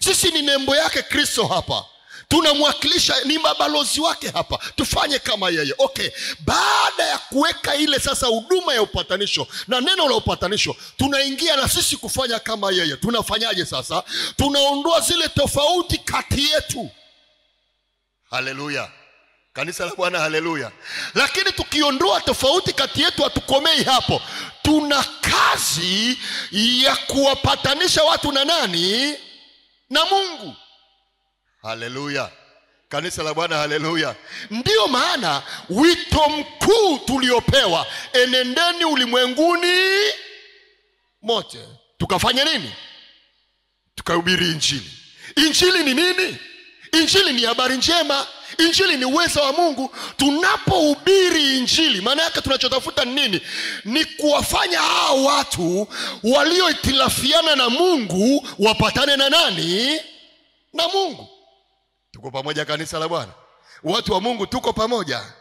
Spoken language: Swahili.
Sisi ni nembo yake Kristo hapa. Tunamwakilisha, ni mabalozi wake hapa. Tufanye kama yeye. Okay, baada ya kuweka ile sasa huduma ya upatanisho na neno la upatanisho, tunaingia na sisi kufanya kama yeye. Tunafanyaje sasa? Tunaondoa zile tofauti kati yetu. Haleluya. Kanisa la Bwana, haleluya. Lakini tukiondoa tofauti kati yetu, hatukomei hapo. Tuna kazi ya kuwapatanisha watu na nani? Na Mungu. Haleluya. Kanisa la Bwana, haleluya. Ndiyo maana wito mkuu tuliopewa, enendeni ulimwenguni mote. Tukafanya nini? Tukahubiri injili. Injili ni nini? Injili ni habari njema. Injili ni uwezo wa Mungu. Tunapohubiri injili, maana yake tunachotafuta nini? Ni kuwafanya hao watu walioitilafiana na Mungu wapatane na nani? Na Mungu. Tuko pamoja kanisa la Bwana. Watu wa Mungu tuko pamoja.